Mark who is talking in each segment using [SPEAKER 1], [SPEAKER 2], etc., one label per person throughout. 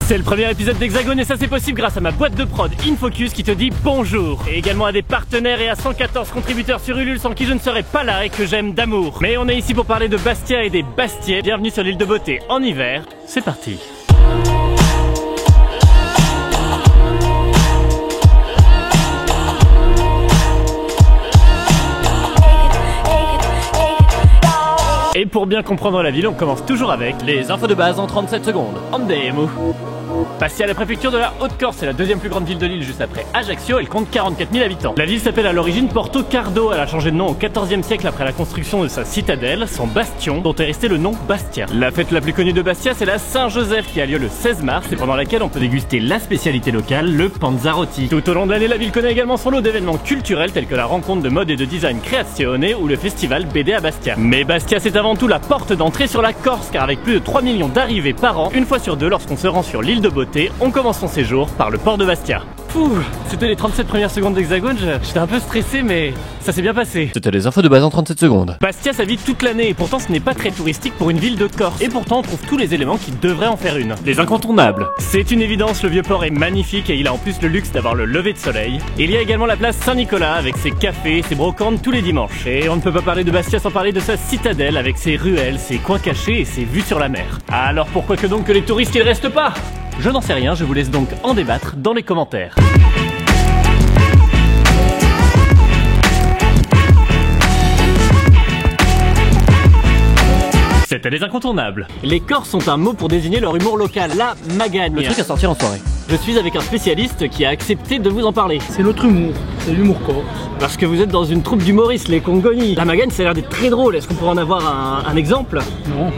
[SPEAKER 1] C'est le premier épisode d'Hexagone et ça c'est possible grâce à ma boîte de prod InFocus qui te dit bonjour. Et également à des partenaires et à 114 contributeurs sur Ulule sans qui je ne serais pas là et que j'aime d'amour. Mais on est ici pour parler de Bastia et des Bastiais. Bienvenue sur l'île de Beauté en hiver. C'est parti. Et pour bien comprendre la ville, on commence toujours avec les infos de base en 37 secondes. Andemo. Bastia, la préfecture de la Haute-Corse, c'est la deuxième plus grande ville de l'île juste après Ajaccio, elle compte 44 000 habitants. La ville s'appelle à l'origine Porto Cardo, elle a changé de nom au XIVe siècle après la construction de sa citadelle, son bastion, dont est resté le nom Bastia. La fête la plus connue de Bastia, c'est la Saint-Joseph qui a lieu le 16 mars et pendant laquelle on peut déguster la spécialité locale, le Panzarotti. Tout au long de l'année, la ville connaît également son lot d'événements culturels tels que la rencontre de mode et de design Creazione ou le festival BD à Bastia. Mais Bastia, c'est avant tout la porte d'entrée sur la Corse, car avec plus de 3 millions d'arrivées par an, une fois sur deux lorsqu'on se rend sur l'île de Beauté, on commence son séjour par le port de Bastia. Pouh, c'était les 37 premières secondes d'Hexagone, j'étais un peu stressé mais ça s'est bien passé.
[SPEAKER 2] C'était les infos de base en 37 secondes.
[SPEAKER 1] Bastia ça vit toute l'année et pourtant ce n'est pas très touristique pour une ville de Corse. Et pourtant on trouve tous les éléments qui devraient en faire une. Les incontournables. C'est une évidence, le vieux port est magnifique et il a en plus le luxe d'avoir le lever de soleil. Il y a également la place Saint-Nicolas avec ses cafés, ses brocantes tous les dimanches. Et on ne peut pas parler de Bastia sans parler de sa citadelle avec ses ruelles, ses coins cachés et ses vues sur la mer. Alors pourquoi que donc que les touristes ils restent pas ? Je n'en sais rien, je vous laisse donc en débattre dans les commentaires. C'était les incontournables. Les Corses ont un mot pour désigner leur humour local, la magagne.
[SPEAKER 2] Le truc à sortir en soirée.
[SPEAKER 1] Je suis avec un spécialiste qui a accepté de vous en parler.
[SPEAKER 3] C'est notre humour, c'est l'humour corse.
[SPEAKER 1] Parce que vous êtes dans une troupe d'humoristes, les Congoni. La magagne, ça a l'air d'être très drôle. Est-ce qu'on pourrait en avoir un exemple?
[SPEAKER 3] Non,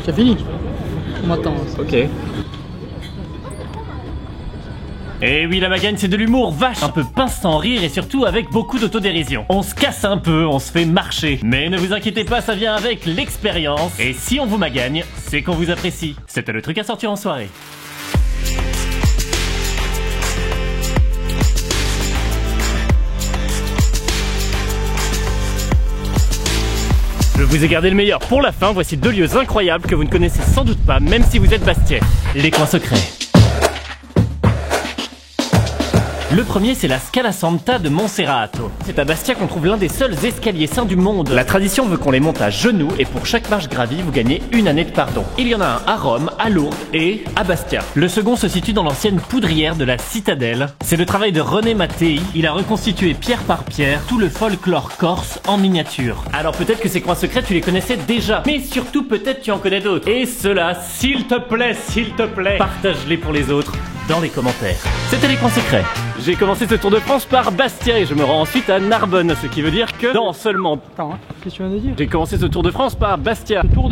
[SPEAKER 3] c'est fini. On m'attend.
[SPEAKER 1] Ok. Et oui, la magagne, c'est de l'humour vache, un peu pince sans rire et surtout avec beaucoup d'autodérision. On se casse un peu, on se fait marcher. Mais ne vous inquiétez pas, ça vient avec l'expérience. Et si on vous magagne, c'est qu'on vous apprécie. C'était le truc à sortir en soirée. Je vous ai gardé le meilleur pour la fin, voici deux lieux incroyables que vous ne connaissez sans doute pas, même si vous êtes Bastiais. Les coins secrets. Le premier, c'est la Scala Santa de Monserrato. C'est à Bastia qu'on trouve l'un des seuls escaliers sains du monde. La tradition veut qu'on les monte à genoux et pour chaque marche gravie, vous gagnez une année de pardon. Il y en a un à Rome, à Lourdes et à Bastia. Le second se situe dans l'ancienne poudrière de la citadelle. C'est le travail de René Mattei. Il a reconstitué pierre par pierre tout le folklore corse en miniature. Alors peut-être que ces coins secrets, tu les connaissais déjà. Mais surtout, peut-être tu en connais d'autres. Et cela, s'il te plaît, partage-les pour les autres dans les commentaires. C'était les coins secrets. J'ai commencé ce Tour de France par Bastia et je me rends ensuite à Narbonne, ce qui veut dire que dans seulement...
[SPEAKER 3] Attends, hein, qu'est-ce que tu viens de dire?
[SPEAKER 1] J'ai commencé ce Tour de France par Bastia.
[SPEAKER 3] Le tour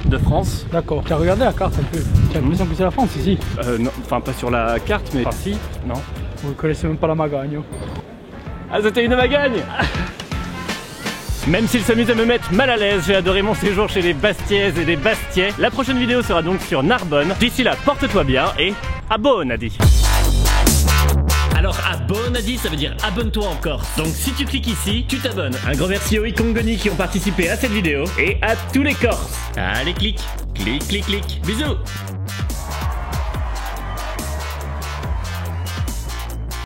[SPEAKER 1] de France.
[SPEAKER 3] D'accord. Tu as regardé la carte un peu? Tu as l'impression que c'est la France ici?
[SPEAKER 1] Non, enfin pas sur la carte, mais... Enfin si, non.
[SPEAKER 3] Vous ne connaissez même pas la magagne.
[SPEAKER 1] Ah, c'était une magagne. Même s'il s'amuse à me mettre mal à l'aise, j'ai adoré mon séjour chez les Bastiaises et les Bastiais. La prochaine vidéo sera donc sur Narbonne. D'ici là, porte-toi bien et abonne-toi. Alors abonne-toi, ça veut dire abonne-toi en Corse. Donc si tu cliques ici, tu t'abonnes. Un grand merci aux Congoni qui ont participé à cette vidéo et à tous les Corses. Allez, clique. Bisous.